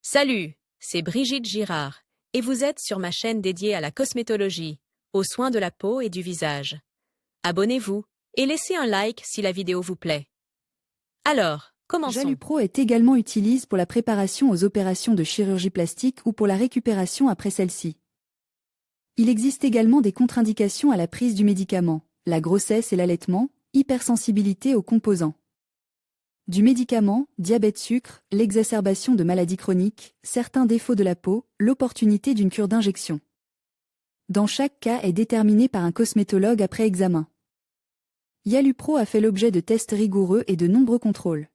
Salut, c'est Brigitte Girard, et vous êtes sur ma chaîne dédiée à la cosmétologie, aux soins de la peau et du visage. Abonnez-vous et laissez un like si la vidéo vous plaît. Alors, commençons. Jalupro est également utilisé pour la préparation aux opérations de chirurgie plastique ou pour la récupération après celle-ci. Il existe également des contre-indications à la prise du médicament, la grossesse et l'allaitement, hypersensibilité aux composants du médicament, diabète sucre, l'exacerbation de maladies chroniques, certains défauts de la peau, l'opportunité d'une cure d'injection. Dans chaque cas est déterminé par un cosmétologue après examen. Jalupro a fait l'objet de tests rigoureux et de nombreux contrôles.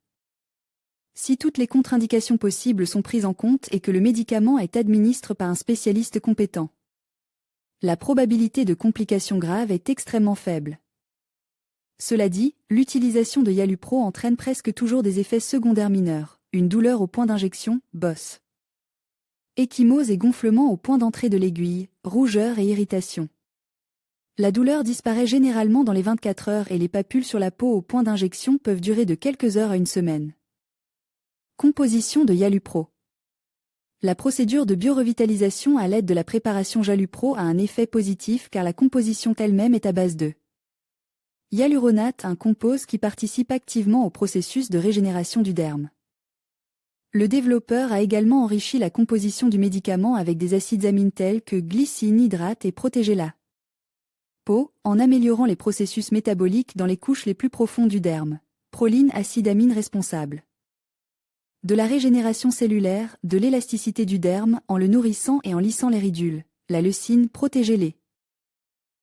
Si toutes les contre-indications possibles sont prises en compte et que le médicament est administré par un spécialiste compétent, la probabilité de complications graves est extrêmement faible. Cela dit, l'utilisation de Jalupro entraîne presque toujours des effets secondaires mineurs, une douleur au point d'injection, bosse, ecchymose et gonflement au point d'entrée de l'aiguille, rougeur et irritation. La douleur disparaît généralement dans les 24 heures et les papules sur la peau au point d'injection peuvent durer de quelques heures à une semaine. Composition de Jalupro. La procédure de biorevitalisation à l'aide de la préparation Jalupro a un effet positif car la composition elle-même est à base de hyaluronate, un composé qui participe activement au processus de régénération du derme. Le développeur a également enrichi la composition du médicament avec des acides amines tels que glycine, hydrate et protégé la peau, en améliorant les processus métaboliques dans les couches les plus profondes du derme. Proline, acide amine responsable de la régénération cellulaire, de l'élasticité du derme en le nourrissant et en lissant les ridules. La leucine, protéger les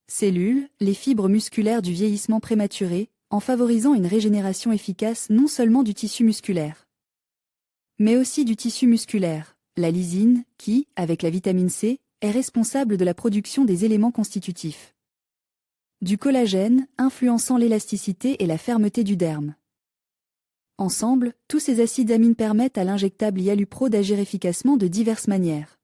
cellules, les fibres musculaires du vieillissement prématuré, en favorisant une régénération efficace non seulement du tissu musculaire, mais aussi du tissu musculaire. La lysine, qui, avec la vitamine C, est responsable de la production des éléments constitutifs du collagène, influençant l'élasticité et la fermeté du derme. Ensemble, tous ces acides amines permettent à l'injectable Jalupro d'agir efficacement de diverses manières.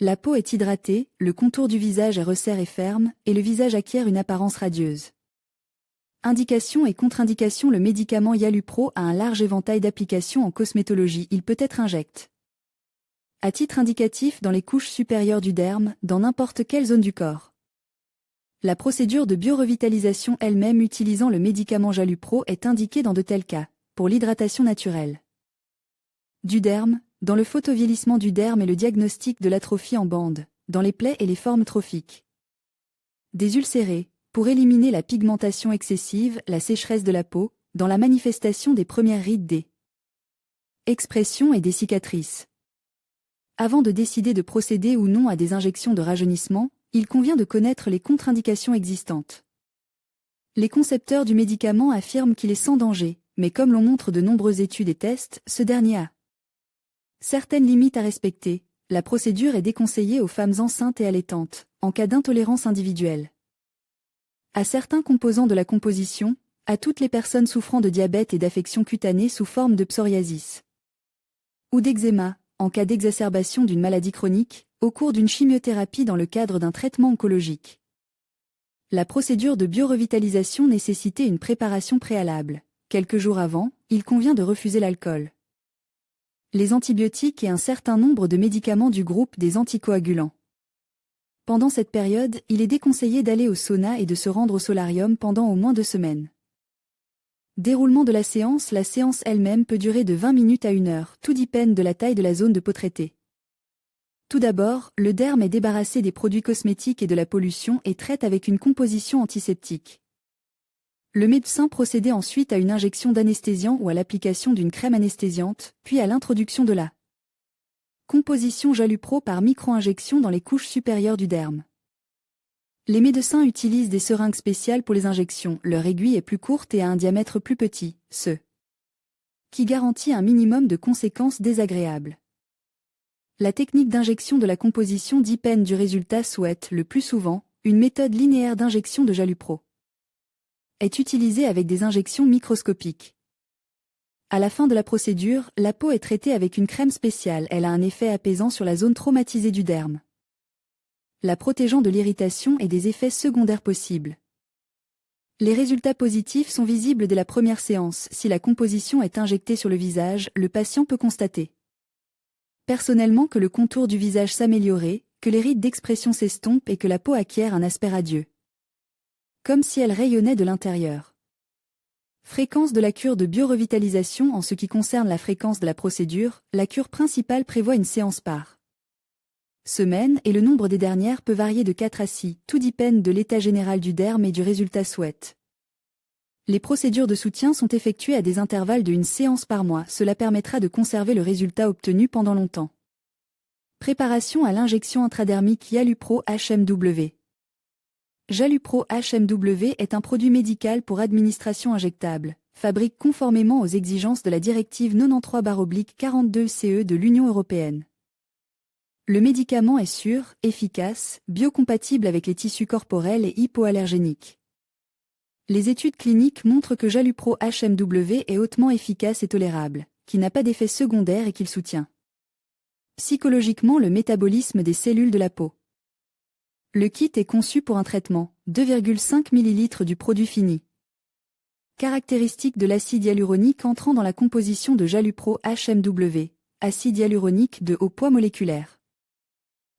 La peau est hydratée, le contour du visage est resserré et ferme, et le visage acquiert une apparence radieuse. Indications et contre-indications. Le médicament Jalupro a un large éventail d'applications en cosmétologie. Il peut être injecté à titre indicatif dans les couches supérieures du derme, dans n'importe quelle zone du corps. La procédure de biorevitalisation elle-même utilisant le médicament Jalupro est indiquée dans de tels cas, pour l'hydratation naturelle du derme, dans le photovieillissement du derme et le diagnostic de l'atrophie en bande, dans les plaies et les formes trophiques des ulcérés, pour éliminer la pigmentation excessive, la sécheresse de la peau, dans la manifestation des premières rides des expressions et des cicatrices. Avant de décider de procéder ou non à des injections de rajeunissement, il convient de connaître les contre-indications existantes. Les concepteurs du médicament affirment qu'il est sans danger, mais comme l'on montre de nombreuses études et tests, ce dernier a certaines limites à respecter. La procédure est déconseillée aux femmes enceintes et allaitantes, en cas d'intolérance individuelle à certains composants de la composition, à toutes les personnes souffrant de diabète et d'affections cutanées sous forme de psoriasis ou d'eczéma, en cas d'exacerbation d'une maladie chronique, au cours d'une chimiothérapie dans le cadre d'un traitement oncologique. La procédure de biorevitalisation nécessitait une préparation préalable. Quelques jours avant, il convient de refuser l'alcool, les antibiotiques et un certain nombre de médicaments du groupe des anticoagulants. Pendant cette période, il est déconseillé d'aller au sauna et de se rendre au solarium pendant au moins 2 semaines. Déroulement de la séance elle-même peut durer de 20 minutes à 1 heure, tout dépend de la taille de la zone de peau traitée. Tout d'abord, le derme est débarrassé des produits cosmétiques et de la pollution et traite avec une composition antiseptique. Le médecin procédait ensuite à une injection d'anesthésiant ou à l'application d'une crème anesthésiante, puis à l'introduction de la composition Jalupro par micro-injection dans les couches supérieures du derme. Les médecins utilisent des seringues spéciales pour les injections. Leur aiguille est plus courte et a un diamètre plus petit, ce qui garantit un minimum de conséquences désagréables. La technique d'injection de la composition dépend du résultat souhaite, le plus souvent, une méthode linéaire d'injection de Jalupro est utilisée avec des injections microscopiques. À la fin de la procédure, la peau est traitée avec une crème spéciale. Elle a un effet apaisant sur la zone traumatisée du derme, la protégeant de l'irritation et des effets secondaires possibles. Les résultats positifs sont visibles dès la première séance. Si la composition est injectée sur le visage, le patient peut constater personnellement que le contour du visage s'améliorait, que les rides d'expression s'estompent et que la peau acquiert un aspect radieux. Comme si elle rayonnait de l'intérieur. Fréquence de la cure de biorevitalisation. En ce qui concerne la fréquence de la procédure, la cure principale prévoit une séance par semaine et le nombre des dernières peut varier de 4 à 6, tout dépend de l'état général du derme et du résultat souhaité. Les procédures de soutien sont effectuées à des intervalles de 1 séance par mois, cela permettra de conserver le résultat obtenu pendant longtemps. Préparation à l'injection intradermique Yalupro HMW. Yalupro HMW est un produit médical pour administration injectable, fabriqué conformément aux exigences de la directive 93/42/CE de l'Union européenne. Le médicament est sûr, efficace, biocompatible avec les tissus corporels et hypoallergénique. Les études cliniques montrent que Yalupro HMW est hautement efficace et tolérable, qu'il n'a pas d'effets secondaires et qu'il soutient psychologiquement le métabolisme des cellules de la peau. Le kit est conçu pour un traitement, 2,5 ml du produit fini. Caractéristiques de l'acide hyaluronique entrant dans la composition de Yalupro HMW, acide hyaluronique de haut poids moléculaire.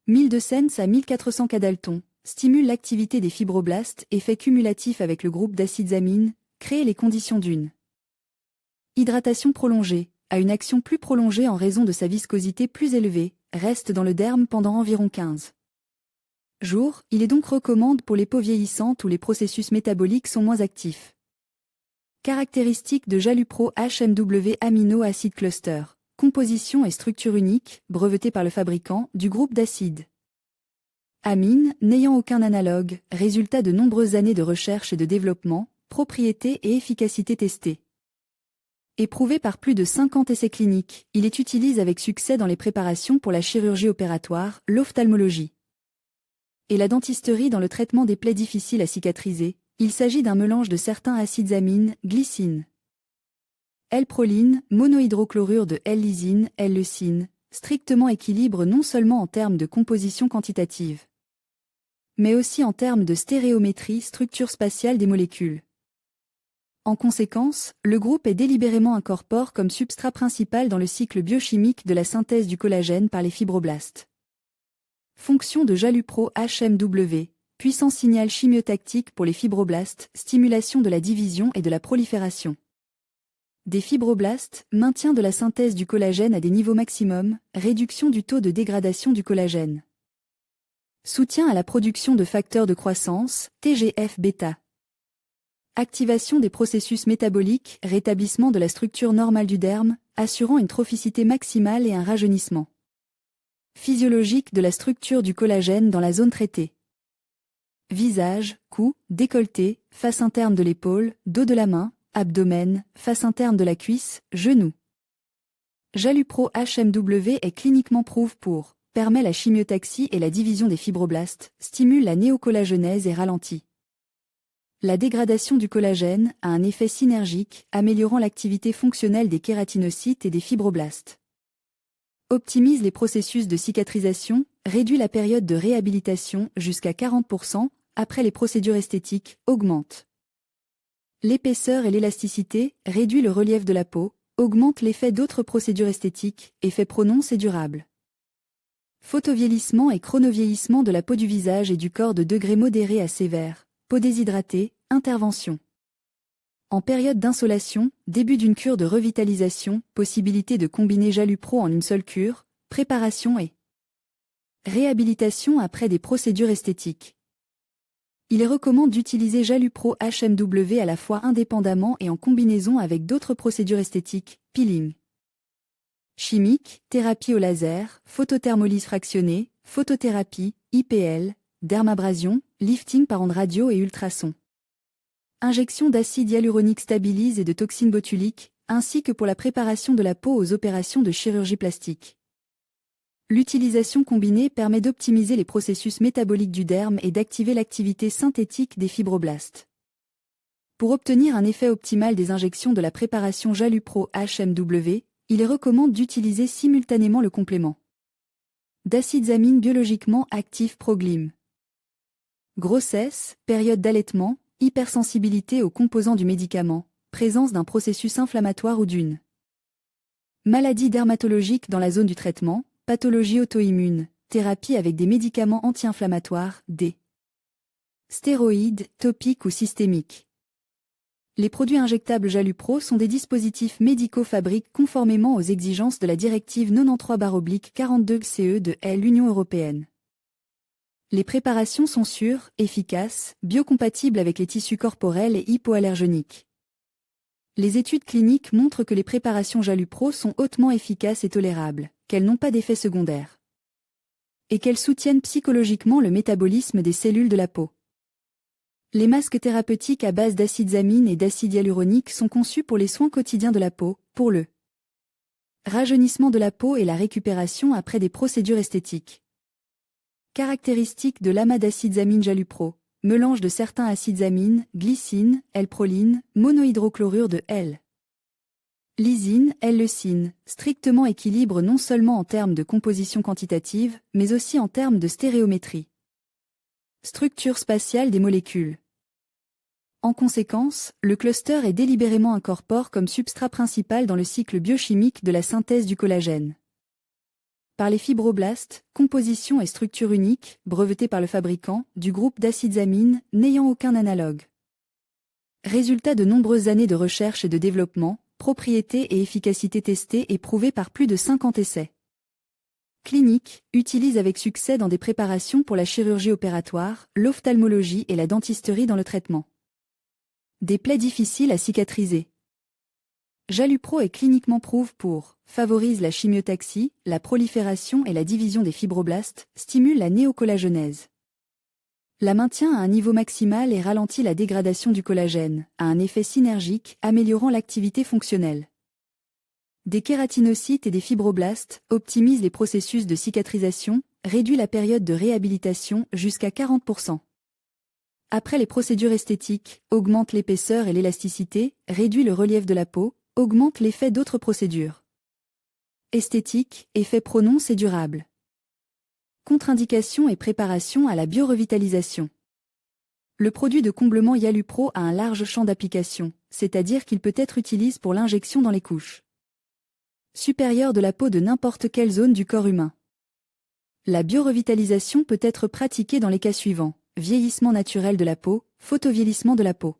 1200 à 1400 Kdalton, stimule l'activité des fibroblastes, effet cumulatif avec le groupe d'acides amines, crée les conditions d'une hydratation prolongée, a une action plus prolongée en raison de sa viscosité plus élevée, reste dans le derme pendant environ 15 jours, il est donc recommandé pour les peaux vieillissantes où les processus métaboliques sont moins actifs. Caractéristiques de Yalupro HMW Amino Acid Cluster. Composition et structure unique, brevetée par le fabricant, du groupe d'acides amines, n'ayant aucun analogue, résultat de nombreuses années de recherche et de développement, propriétés et efficacité testées. Éprouvé par plus de 50 essais cliniques, il est utilisé avec succès dans les préparations pour la chirurgie opératoire, l'ophtalmologie et la dentisterie dans le traitement des plaies difficiles à cicatriser. Il s'agit d'un mélange de certains acides amines, glycine, L-proline, monohydrochlorure de L-lysine, L-leucine, strictement équilibre non seulement en termes de composition quantitative, mais aussi en termes de stéréométrie, structure spatiale des molécules. En conséquence, le groupe est délibérément incorpore comme substrat principal dans le cycle biochimique de la synthèse du collagène par les fibroblastes. Fonction de Yalupro HMW, puissant signal chimiotactique pour les fibroblastes, stimulation de la division et de la prolifération des fibroblastes, maintien de la synthèse du collagène à des niveaux maximums, réduction du taux de dégradation du collagène. Soutien à la production de facteurs de croissance, TGF-bêta. Activation des processus métaboliques, rétablissement de la structure normale du derme, assurant une trophicité maximale et un rajeunissement physiologique de la structure du collagène dans la zone traitée. Visage, cou, décolleté, face interne de l'épaule, dos de la main, abdomen, face interne de la cuisse, genou. Yalupro HMW est cliniquement prouvé pour permet la chimiotaxie et la division des fibroblastes, stimule la néocollagenèse et ralentit la dégradation du collagène, a un effet synergique, améliorant l'activité fonctionnelle des kératinocytes et des fibroblastes. Optimise les processus de cicatrisation, réduit la période de réhabilitation jusqu'à 40% après les procédures esthétiques, augmente l'épaisseur et l'élasticité, réduit le relief de la peau, augmente l'effet d'autres procédures esthétiques, effet prononce et durable. Photovieillissement et chronovieillissement de la peau du visage et du corps de degré modéré à sévère, peau déshydratée, intervention. En période d'insolation, début d'une cure de revitalisation, possibilité de combiner Yalupro en une seule cure, préparation et réhabilitation après des procédures esthétiques. Il est recommandé d'utiliser Yalupro HMW à la fois indépendamment et en combinaison avec d'autres procédures esthétiques, peeling chimique, thérapie au laser, photothermolyse fractionnée, photothérapie, IPL, dermabrasion, lifting par ondes radio et ultrasons. Injection d'acide hyaluronique stabilise et de toxines botuliques, ainsi que pour la préparation de la peau aux opérations de chirurgie plastique. L'utilisation combinée permet d'optimiser les processus métaboliques du derme et d'activer l'activité synthétique des fibroblastes. Pour obtenir un effet optimal des injections de la préparation Yalupro HMW, il est recommandé d'utiliser simultanément le complément d'acides amines biologiquement actifs Proglim. Grossesse, période d'allaitement, hypersensibilité aux composants du médicament, présence d'un processus inflammatoire ou d'une maladie dermatologique dans la zone du traitement, pathologie auto-immune, thérapie avec des médicaments anti-inflammatoires, des stéroïdes, topiques ou systémiques. Les produits injectables Jalupro sont des dispositifs médicaux fabriqués conformément aux exigences de la directive 93/42/CE de l'Union européenne. Les préparations sont sûres, efficaces, biocompatibles avec les tissus corporels et hypoallergéniques. Les études cliniques montrent que les préparations Jalupro sont hautement efficaces et tolérables, qu'elles n'ont pas d'effets secondaires, et qu'elles soutiennent psychologiquement le métabolisme des cellules de la peau. Les masques thérapeutiques à base d'acides amines et d'acide hyaluronique sont conçus pour les soins quotidiens de la peau, pour le rajeunissement de la peau et la récupération après des procédures esthétiques. Caractéristiques de l'amas d'acides amines Jalupro: mélange de certains acides amines, glycine, L-proline, monohydrochlorure de L. lysine, L-leucine, strictement équilibre non seulement en termes de composition quantitative, mais aussi en termes de stéréométrie. Structure spatiale des molécules. En conséquence, le cluster est délibérément incorpore comme substrat principal dans le cycle biochimique de la synthèse du collagène. Par les fibroblastes, composition et structure unique, brevetée par le fabricant, du groupe d'acides amines, n'ayant aucun analogue. Résultat de nombreuses années de recherche et de développement, propriété et efficacité testées et prouvées par plus de 50 essais cliniques, utilise avec succès dans des préparations pour la chirurgie opératoire, l'ophtalmologie et la dentisterie dans le traitement des plaies difficiles à cicatriser. Jalupro est cliniquement prouvé pour favorise la chimiotaxie, la prolifération et la division des fibroblastes, stimule la néocollagenèse, la maintient à un niveau maximal et ralentit la dégradation du collagène, a un effet synergique, améliorant l'activité fonctionnelle des kératinocytes et des fibroblastes, optimise les processus de cicatrisation, réduit la période de réhabilitation jusqu'à 40%. Après les procédures esthétiques, augmente l'épaisseur et l'élasticité, réduit le relief de la peau, augmente l'effet d'autres procédures esthétiques, effet prononcé et durable. Contre-indication et préparation à la biorevitalisation. Le produit de comblement Jalupro a un large champ d'application, c'est-à-dire qu'il peut être utilisé pour l'injection dans les couches supérieures de la peau de n'importe quelle zone du corps humain. La biorevitalisation peut être pratiquée dans les cas suivants: vieillissement naturel de la peau, photovieillissement de la peau,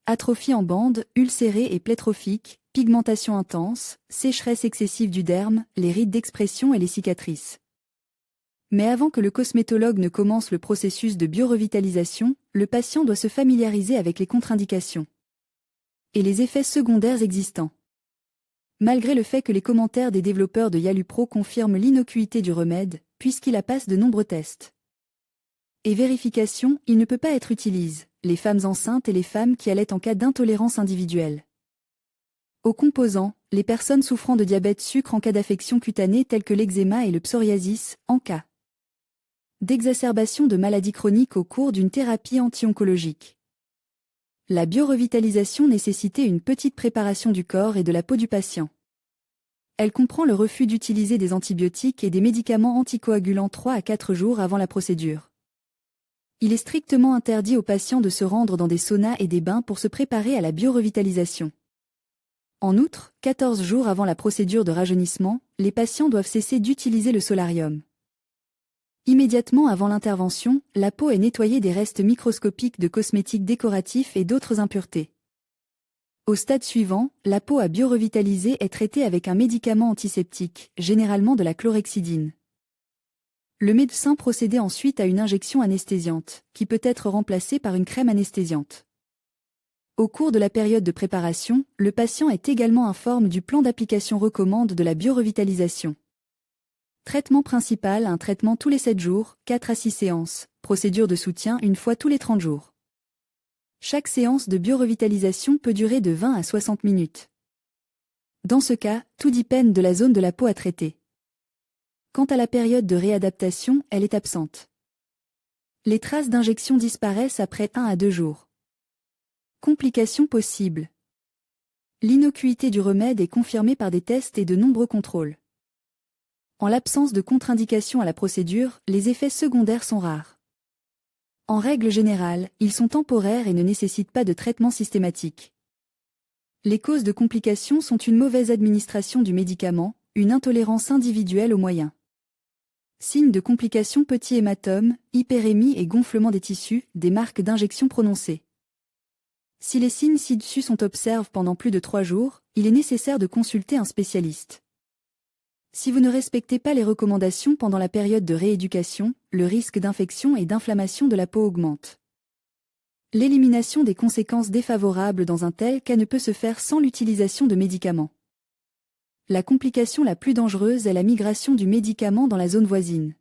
atrophie en bande, ulcérée et plétrophique, pigmentation intense, sécheresse excessive du derme, les rides d'expression et les cicatrices. Mais avant que le cosmétologue ne commence le processus de biorevitalisation, le patient doit se familiariser avec les contre-indications et les effets secondaires existants. Malgré le fait que les commentaires des développeurs de Jalupro confirment l'innocuité du remède, puisqu'il a passé de nombreux tests et vérifications, il ne peut pas être utilisé les femmes enceintes et les femmes qui allaitent en cas d'intolérance individuelle aux composants, les personnes souffrant de diabète sucre en cas d'affection cutanée telles que l'eczéma et le psoriasis, en cas d'exacerbation de maladies chroniques au cours d'une thérapie anti-oncologique. La biorevitalisation nécessitait une petite préparation du corps et de la peau du patient. Elle comprend le refus d'utiliser des antibiotiques et des médicaments anticoagulants 3 à 4 jours avant la procédure. Il est strictement interdit aux patients de se rendre dans des saunas et des bains pour se préparer à la biorevitalisation. En outre, 14 jours avant la procédure de rajeunissement, les patients doivent cesser d'utiliser le solarium. Immédiatement avant l'intervention, la peau est nettoyée des restes microscopiques de cosmétiques décoratifs et d'autres impuretés. Au stade suivant, la peau à biorevitaliser est traitée avec un médicament antiseptique, généralement de la chlorhexidine. Le médecin procédait ensuite à une injection anesthésiante, qui peut être remplacée par une crème anesthésiante. Au cours de la période de préparation, le patient est également informé du plan d'application recommande de la biorevitalisation. Traitement principal: un traitement tous les 7 jours, 4 à 6 séances, procédure de soutien une fois tous les 30 jours. Chaque séance de biorevitalisation peut durer de 20 à 60 minutes. Dans ce cas, tout dépend de la zone de la peau à traiter. Quant à la période de réadaptation, elle est absente. Les traces d'injection disparaissent après 1 à 2 jours. Complications possibles. L'innocuité du remède est confirmée par des tests et de nombreux contrôles. En l'absence de contre-indication à la procédure, les effets secondaires sont rares. En règle générale, ils sont temporaires et ne nécessitent pas de traitement systématique. Les causes de complications sont une mauvaise administration du médicament, une intolérance individuelle aux moyens. Signes de complications: petits hématomes, hyperémie et gonflement des tissus, des marques d'injection prononcées. Si les signes ci-dessus sont observés pendant plus de 3 jours, il est nécessaire de consulter un spécialiste. Si vous ne respectez pas les recommandations pendant la période de rééducation, le risque d'infection et d'inflammation de la peau augmente. L'élimination des conséquences défavorables dans un tel cas ne peut se faire sans l'utilisation de médicaments. La complication la plus dangereuse est la migration du médicament dans la zone voisine.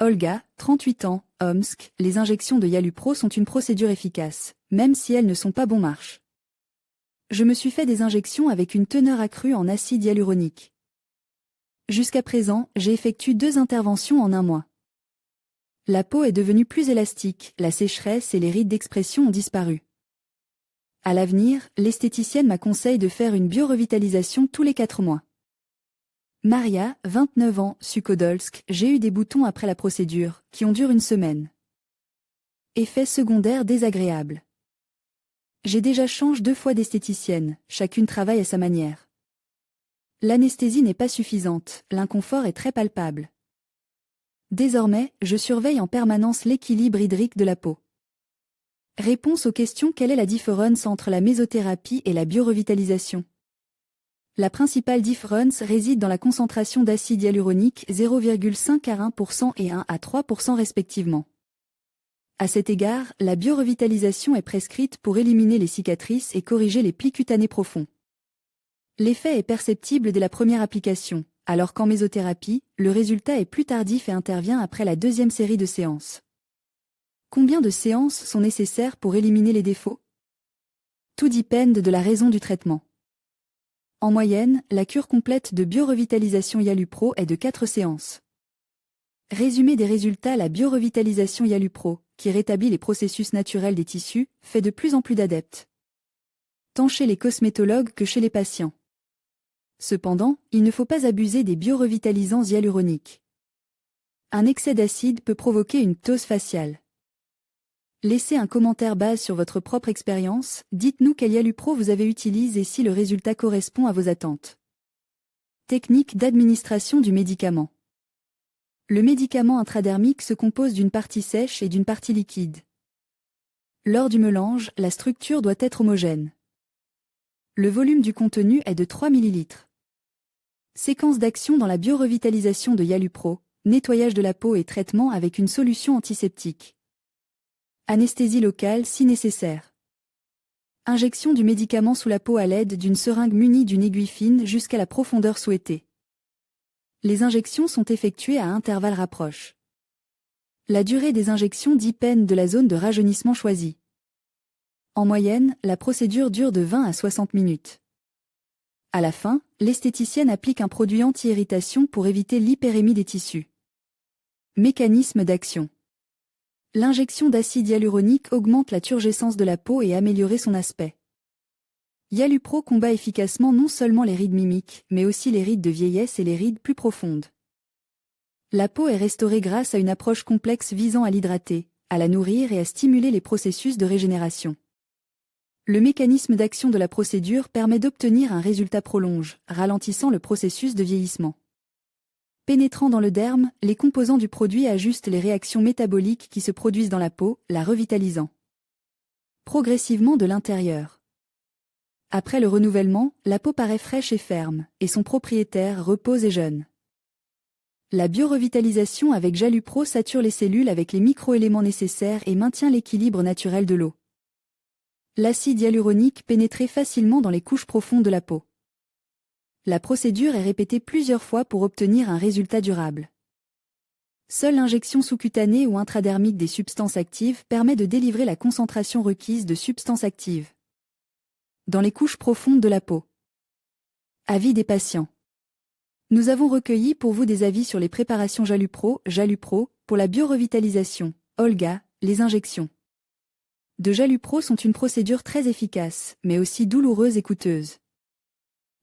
Olga, 38 ans, Omsk, les injections de Yalupro sont une procédure efficace, même si elles ne sont pas bon marche. Je me suis fait des injections avec une teneur accrue en acide hyaluronique. Jusqu'à présent, j'ai effectué 2 interventions en 1 mois. La peau est devenue plus élastique, la sécheresse et les rides d'expression ont disparu. À l'avenir, l'esthéticienne m'a conseillé de faire une biorevitalisation tous les 4 mois. Maria, 29 ans, Sukhodolsk, j'ai eu des boutons après la procédure, qui ont duré 1 semaine. Effet secondaire désagréable. J'ai déjà changé 2 fois d'esthéticienne, chacune travaille à sa manière. L'anesthésie n'est pas suffisante, l'inconfort est très palpable. Désormais, je surveille en permanence l'équilibre hydrique de la peau. Réponse aux questions: quelle est la différence entre la mésothérapie et la biorevitalisation? La principale différence réside dans la concentration d'acide hyaluronique 0,5 à 1% et 1 à 3% respectivement. À cet égard, la biorevitalisation est prescrite pour éliminer les cicatrices et corriger les plis cutanés profonds. L'effet est perceptible dès la première application, alors qu'en mésothérapie, le résultat est plus tardif et intervient après la 2e série de séances. Combien de séances sont nécessaires pour éliminer les défauts? Tout dépend de la raison du traitement. En moyenne, la cure complète de biorevitalisation Yalupro est de 4 séances. Résumé des résultats: la biorevitalisation Yalupro, qui rétablit les processus naturels des tissus, fait de plus en plus d'adeptes, tant chez les cosmétologues que chez les patients. Cependant, il ne faut pas abuser des biorevitalisants hyaluroniques. Un excès d'acide peut provoquer une ptose faciale. Laissez un commentaire base sur votre propre expérience, dites-nous quel Yalupro vous avez utilisé et si le résultat correspond à vos attentes. Technique d'administration du médicament. Le médicament intradermique se compose d'une partie sèche et d'une partie liquide. Lors du mélange, la structure doit être homogène. Le volume du contenu est de 3 ml. Séquence d'action dans la biorevitalisation de Yalupro: nettoyage de la peau et traitement avec une solution antiseptique. Anesthésie locale si nécessaire. Injection du médicament sous la peau à l'aide d'une seringue munie d'une aiguille fine jusqu'à la profondeur souhaitée. Les injections sont effectuées à intervalles rapproches. La durée des injections dépend de la zone de rajeunissement choisie. En moyenne, la procédure dure de 20 à 60 minutes. À la fin, l'esthéticienne applique un produit anti-irritation pour éviter l'hyperémie des tissus. Mécanisme d'action. L'injection d'acide hyaluronique augmente la turgescence de la peau et améliore son aspect. Yalupro combat efficacement non seulement les rides mimiques, mais aussi les rides de vieillesse et les rides plus profondes. La peau est restaurée grâce à une approche complexe visant à l'hydrater, à la nourrir et à stimuler les processus de régénération. Le mécanisme d'action de la procédure permet d'obtenir un résultat prolongé, ralentissant le processus de vieillissement. Pénétrant dans le derme, les composants du produit ajustent les réactions métaboliques qui se produisent dans la peau, la revitalisant progressivement de l'intérieur. Après le renouvellement, la peau paraît fraîche et ferme, et son propriétaire repose et jeûne. La biorevitalisation avec Yalupro sature les cellules avec les microéléments nécessaires et maintient l'équilibre naturel de l'eau. L'acide hyaluronique pénétrait facilement dans les couches profondes de la peau. La procédure est répétée plusieurs fois pour obtenir un résultat durable. Seule l'injection sous-cutanée ou intradermique des substances actives permet de délivrer la concentration requise de substances actives dans les couches profondes de la peau. Avis des patients. Nous avons recueilli pour vous des avis sur les préparations Yalupro, pour la biorevitalisation. Olga, les injections de Yalupro sont une procédure très efficace, mais aussi douloureuse et coûteuse.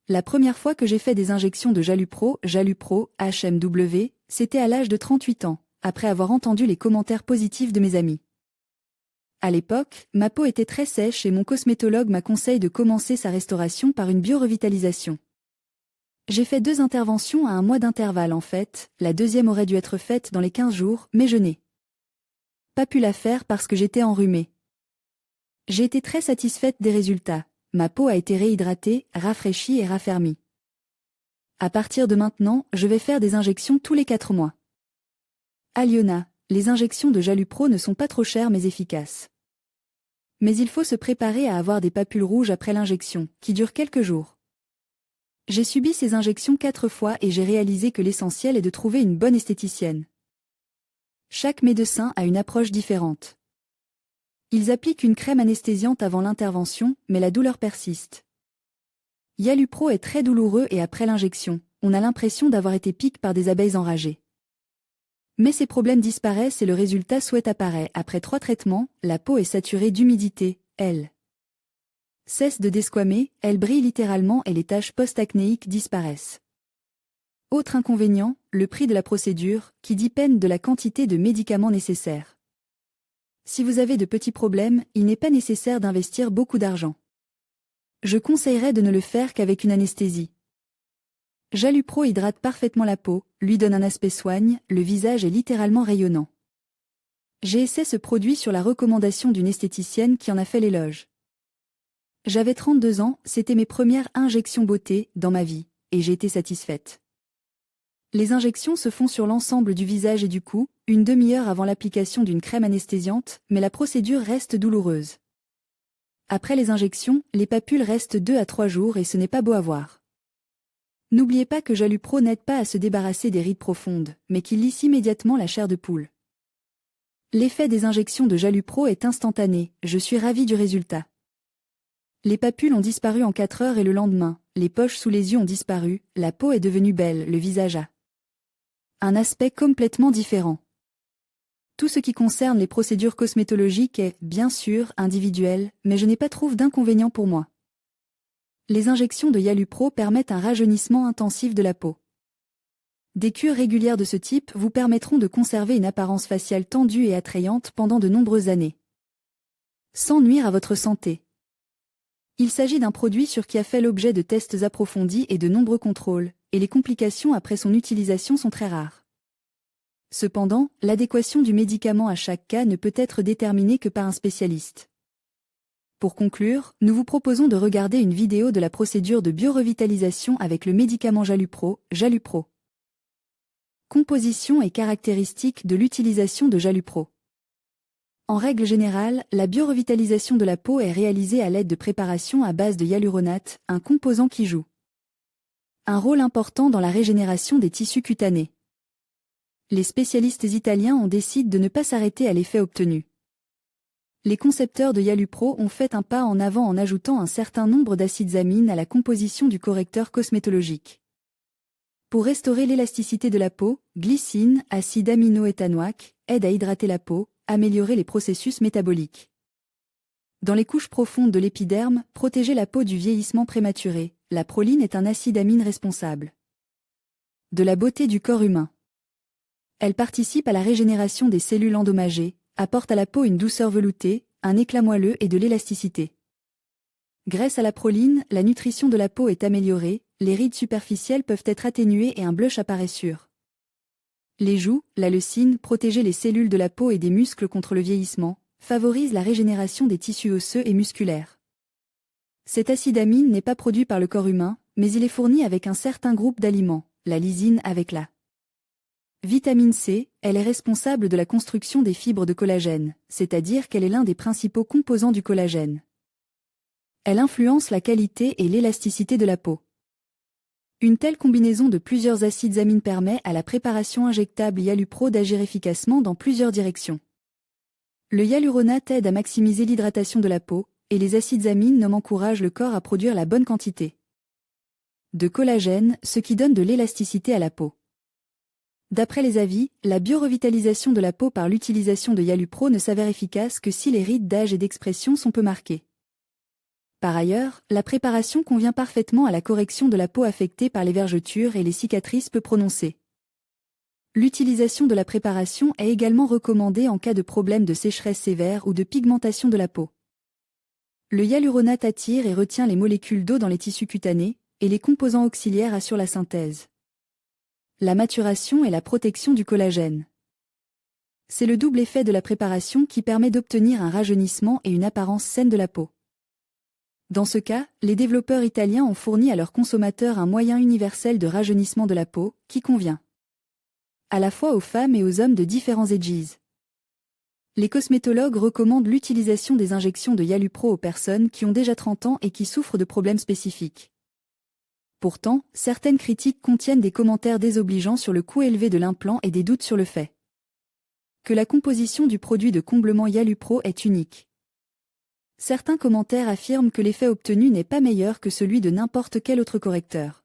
La première fois que j'ai fait des injections de Yalupro, HMW, c'était à l'âge de 38 ans, après avoir entendu les commentaires positifs de mes amis. À l'époque, ma peau était très sèche et mon cosmétologue m'a conseillé de commencer sa restauration par une biorevitalisation. J'ai fait 2 interventions à un mois d'intervalle en fait, la deuxième aurait dû être faite dans les 15 jours, mais je n'ai pas pu la faire parce que j'étais enrhumée. J'ai été très satisfaite des résultats. Ma peau a été réhydratée, rafraîchie et raffermie. À partir de maintenant, je vais faire des injections tous les 4 mois. Aliona, les injections de Jalupro ne sont pas trop chères mais efficaces. Mais il faut se préparer à avoir des papules rouges après l'injection, qui dure quelques jours. J'ai subi ces injections 4 fois et j'ai réalisé que l'essentiel est de trouver une bonne esthéticienne. Chaque médecin a une approche différente. Ils appliquent une crème anesthésiante avant l'intervention, mais la douleur persiste. Jalupro est très douloureux et après l'injection, on a l'impression d'avoir été piqué par des abeilles enragées. Mais ces problèmes disparaissent et le résultat souhaité apparaît. Après 3 traitements, la peau est saturée d'humidité, elle cesse de desquamer, elle brille littéralement et les taches post-acnéiques disparaissent. Autre inconvénient, le prix de la procédure, qui dépend de la quantité de médicaments nécessaires. Si vous avez de petits problèmes, il n'est pas nécessaire d'investir beaucoup d'argent. Je conseillerais de ne le faire qu'avec une anesthésie. Jalupro hydrate parfaitement la peau, lui donne un aspect soigne, le visage est littéralement rayonnant. J'ai essayé ce produit sur la recommandation d'une esthéticienne qui en a fait l'éloge. J'avais 32 ans, c'était mes premières injections beauté dans ma vie, et j'ai été satisfaite. Les injections se font sur l'ensemble du visage et du cou, une demi-heure avant l'application d'une crème anesthésiante, mais la procédure reste douloureuse. Après les injections, les papules restent 2 à 3 jours et ce n'est pas beau à voir. N'oubliez pas que Jalupro n'aide pas à se débarrasser des rides profondes, mais qu'il lisse immédiatement la chair de poule. L'effet des injections de Jalupro est instantané, je suis ravie du résultat. Les papules ont disparu en 4 heures et le lendemain, les poches sous les yeux ont disparu, la peau est devenue belle, le visage a un aspect complètement différent. Tout ce qui concerne les procédures cosmétologiques est, bien sûr, individuel, mais je n'ai pas trouvé d'inconvénient pour moi. Les injections de Jalupro permettent un rajeunissement intensif de la peau. Des cures régulières de ce type vous permettront de conserver une apparence faciale tendue et attrayante pendant de nombreuses années, sans nuire à votre santé. Il s'agit d'un produit sur qui a fait l'objet de tests approfondis et de nombreux contrôles, et les complications après son utilisation sont très rares. Cependant, l'adéquation du médicament à chaque cas ne peut être déterminée que par un spécialiste. Pour conclure, nous vous proposons de regarder une vidéo de la procédure de biorevitalisation avec le médicament Jalupro. Composition et caractéristiques de l'utilisation de Jalupro. En règle générale, la biorevitalisation de la peau est réalisée à l'aide de préparations à base de hyaluronate, un composant qui joue un rôle important dans la régénération des tissus cutanés. Les spécialistes italiens ont décidé de ne pas s'arrêter à l'effet obtenu. Les concepteurs de Jalupro ont fait un pas en avant en ajoutant un certain nombre d'acides amines à la composition du correcteur cosmétologique. Pour restaurer l'élasticité de la peau, glycine, acide amino-éthanoïque, aide à hydrater la peau, améliorer les processus métaboliques. Dans les couches profondes de l'épiderme, protéger la peau du vieillissement prématuré, la proline est un acide amine responsable de la beauté du corps humain. Elle participe à la régénération des cellules endommagées, apporte à la peau une douceur veloutée, un éclat moelleux et de l'élasticité. Grâce à la proline, la nutrition de la peau est améliorée, les rides superficielles peuvent être atténuées et un blush apparaît sûr. Les joues, la leucine, protéger les cellules de la peau et des muscles contre le vieillissement, favorise la régénération des tissus osseux et musculaires. Cet acide amine n'est pas produit par le corps humain, mais il est fourni avec un certain groupe d'aliments, la lysine avec la vitamine C, elle est responsable de la construction des fibres de collagène, c'est-à-dire qu'elle est l'un des principaux composants du collagène. Elle influence la qualité et l'élasticité de la peau. Une telle combinaison de plusieurs acides amines permet à la préparation injectable Jalupro d'agir efficacement dans plusieurs directions. Le hyaluronate aide à maximiser l'hydratation de la peau, et les acides amines encouragent le corps à produire la bonne quantité de collagène, ce qui donne de l'élasticité à la peau. D'après les avis, la biorevitalisation de la peau par l'utilisation de Jalupro ne s'avère efficace que si les rides d'âge et d'expression sont peu marquées. Par ailleurs, la préparation convient parfaitement à la correction de la peau affectée par les vergetures et les cicatrices peu prononcées. L'utilisation de la préparation est également recommandée en cas de problème de sécheresse sévère ou de pigmentation de la peau. Le hyaluronate attire et retient les molécules d'eau dans les tissus cutanés, et les composants auxiliaires assurent la synthèse, la maturation et la protection du collagène. C'est le double effet de la préparation qui permet d'obtenir un rajeunissement et une apparence saine de la peau. Dans ce cas, les développeurs italiens ont fourni à leurs consommateurs un moyen universel de rajeunissement de la peau, qui convient à la fois aux femmes et aux hommes de différents âges. Les cosmétologues recommandent l'utilisation des injections de Yalupro aux personnes qui ont déjà 30 ans et qui souffrent de problèmes spécifiques. Pourtant, certaines critiques contiennent des commentaires désobligeants sur le coût élevé de l'implant et des doutes sur le fait que la composition du produit de comblement Yalupro est unique. Certains commentaires affirment que l'effet obtenu n'est pas meilleur que celui de n'importe quel autre correcteur.